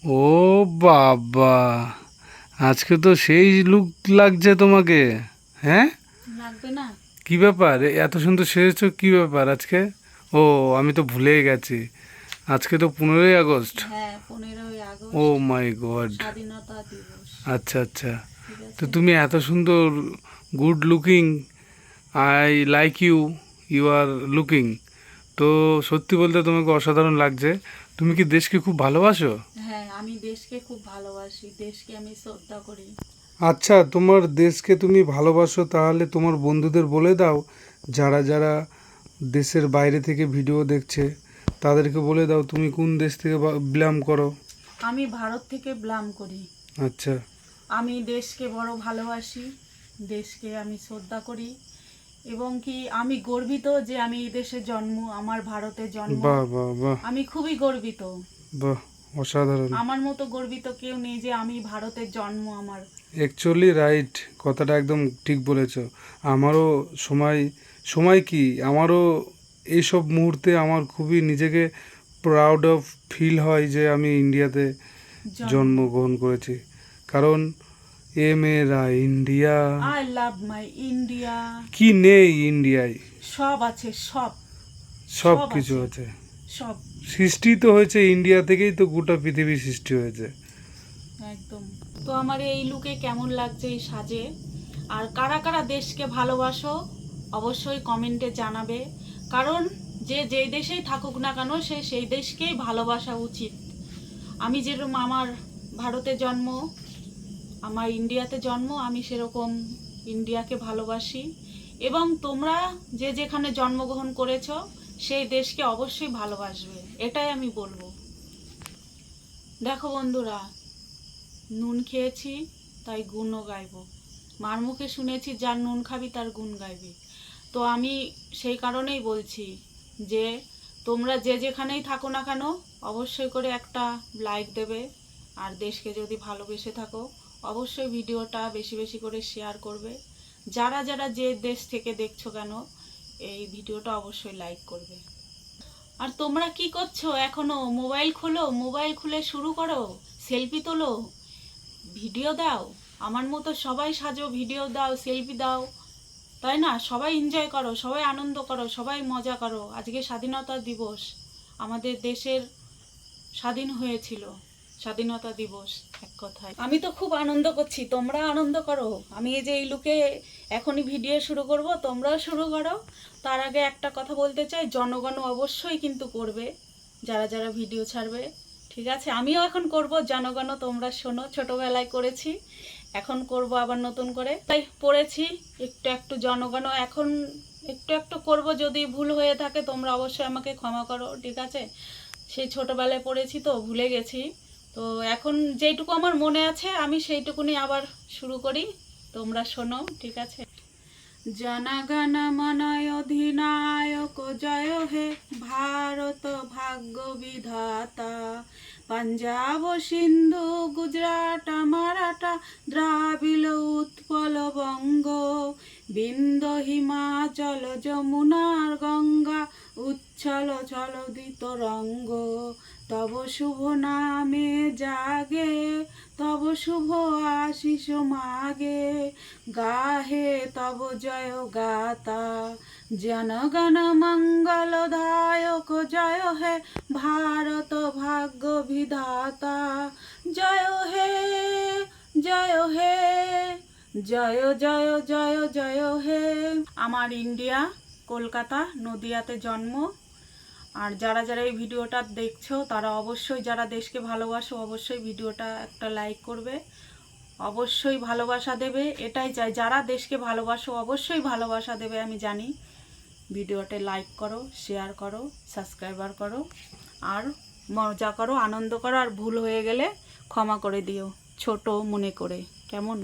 ও বাবা, আজকে তো সেই লুক লাগছে তোমাকে। হ্যাঁ, লাগবে না? কি ব্যাপার, এত সুন্দর সেজেছো, কি ব্যাপার আজকে? ও, আমি তো ভুলেই গেছি, আজকে তো 15ই আগস্ট। হ্যাঁ, 15ই ও আগস্ট মাই গড। স্বাধীনতা দিবস। আচ্ছা আচ্ছা, ঠিক তো আছে। তুমি এত সুন্দর, good looking, I like you, you are looking. তো সত্যি বলতে তোমাকে অসাধারণ লাগছে। তুমি কি দেশকে খুব ভালোবাসো? হ্যাঁ, আমি দেশকে খুব ভালোবাসি, দেশকে আমি শ্রদ্ধা করি। আচ্ছা, তোমার দেশকে তুমি ভালোবাসো, তাহলে তোমার বন্ধুদের বলে দাও, যারা যারা দেশের বাইরে থেকে ভিডিও দেখছে, তাদেরকে বলে দাও তুমি কোন দেশ থেকে বিলং করো। আমি ভারত থেকে বিলং করি। আচ্ছা। আমি দেশকে বড় ভালোবাসি, দেশকে আমি শ্রদ্ধা করি, এবং কি আমি গর্বিত যে আমি এই দেশে জন্ম, আমার ভারতে জন্ম। বাহ বাহ বাহ। আমি খুবই গর্বিত। বাহ, অসাধারণ। আমার মতো গর্বিত কেউ নেই যে আমি ভারতে জন্ম আমার। অ্যাকচুয়ালি রাইট, কথাটা একদম ঠিক বলেছো। আমারও সময়, সময় কি, আমারও এইসব মুহূর্তে আমার খুবই নিজেকে প্রাউড অফ ফিল হয় যে আমি ইন্ডিয়াতে জন্ম। জন্মগ্রহণ করেছি। কারণ এ মেয়েরা India, I love my India. কি নেই ইন্ডিয়ায়? সব আছে, সব সব সব কিছু আছে, আছে। সব। সৃষ্টি তো হয়েছে ইন্ডিয়া থেকেই, তো গোটা পৃথিবী সৃষ্টি হয়েছে। একদম। তো আমার এই লুকে কেমন লাগছে, এই সাজে? আর কারা কারা দেশকে ভালোবাসো অবশ্যই কমেন্টে জানাবে। কারণ যে যেই দেশেই থাকুক না কেন, সে সেই দেশকেই ভালোবাসা উচিত। আমি যেরকম আমার ভারতে জন্ম, আমার ইন্ডিয়াতে জন্ম, আমি সেরকম ইন্ডিয়াকে ভালোবাসি। এবং তোমরা যে যেখানে জন্মগ্রহণ করেছো সেই দেশকে অবশ্যই ভালোবাসবে, এটাই আমি বলবো। দেখো বন্ধুরা, নুন খেয়েছি তাই গুণও গাইব। মার মুখে শুনেছি, যার নুন খাবি তার গুণ গাইবি। তো আমি সেই কারণেই বলছি যে তোমরা যে যেখানেই থাকো না কেন, অবশ্যই করে একটা লাইক দেবে। আর দেশকে যদি ভালোবেসে থাকো, অবশ্যই ভিডিওটা বেশি বেশি করে শেয়ার করবে। যারা যারা যে দেশ থেকে দেখছো কেন, এই ভিডিওটা অবশ্যই লাইক করবে। আর তোমরা কি করছো এখনো? মোবাইল খোলো, মোবাইল খুলে শুরু করো, সেলফি তোলো, ভিডিও দাও। আমার মতো সবাই সাজো, ভিডিও দাও, সেলফি দাও, তাই না? সবাই এনজয় করো, সবাই আনন্দ করো, সবাই মজা করো। আজকে স্বাধীনতা দিবস, আমাদের দেশের স্বাধীন হয়েছিল, স্বাধীনতা দিবস। এক কথায় আমি তো খুব আনন্দ করছি, তোমরা আনন্দ করো। আমি এই যে এই লুকে এখনই ভিডিও শুরু করব, তোমরাও শুরু করো। তার আগে একটা কথা বলতে চাই, জনগণ অবশ্যই কিন্তু করবে, যারা যারা ভিডিও ছাড়বে। ঠিক আছে, আমিও এখন করব, জনগণ তোমরা শোনো। ছোটবেলায় করেছি, এখন করব আবার নতুন করে, তাই পড়েছি একটু একটু জনগণ। এখন একটু একটু করব, যদি ভুল হয়ে থাকে তোমরা অবশ্যই আমাকে ক্ষমা করো, ঠিক আছে? সেই ছোটবেলায় পড়েছি তো ভুলে গেছি। তো এখন যেইটুকু আমার মনে আছে আমি সেইটুকুনি আবার শুরু করি, তোমরা শোনো, ঠিক আছে? জনগণ মন অধিনায়ক জয় হে ভারত ভাগ্য বিধাতা। পাঞ্জাব সিন্ধু গুজরাট মারাঠা দ্রাবিড় উৎপল বঙ্গ, বিন্দ হিমাচল যমুনার গঙ্গা উচ্ছল চলদিত রঙ্গ। তব শুভ নামে জাগে, তব শুভ আশিস মাগে, গাহে তব জয় গাতা। জনগণ মঙ্গল দায়ক জয় হে ভারত ভাগ্য বিধাতা। জয় হে, জয় হে, জয় জয় জয় জয় হে। আমার ইন্ডিয়া, কলকাতা, নদিয়াতে জন্ম। আর যারা যারা এই ভিডিওটা দেখছো তারা অবশ্যই, যারা দেশকে ভালোবাসো, অবশ্যই ভিডিওটা একটা লাইক করবে, অবশ্যই ভালোবাসা দেবে, এটাই চাই। যারা দেশকে ভালোবাসো অবশ্যই ভালোবাসা দেবে, আমি জানি। ভিডিওটা লাইক করো, শেয়ার করো, সাবস্ক্রাইবার করো, আর মজা করো, আনন্দ করো। আর ভুল হয়ে গেলে ক্ষমা করে দিও, ছোট মনে করে, কেমন?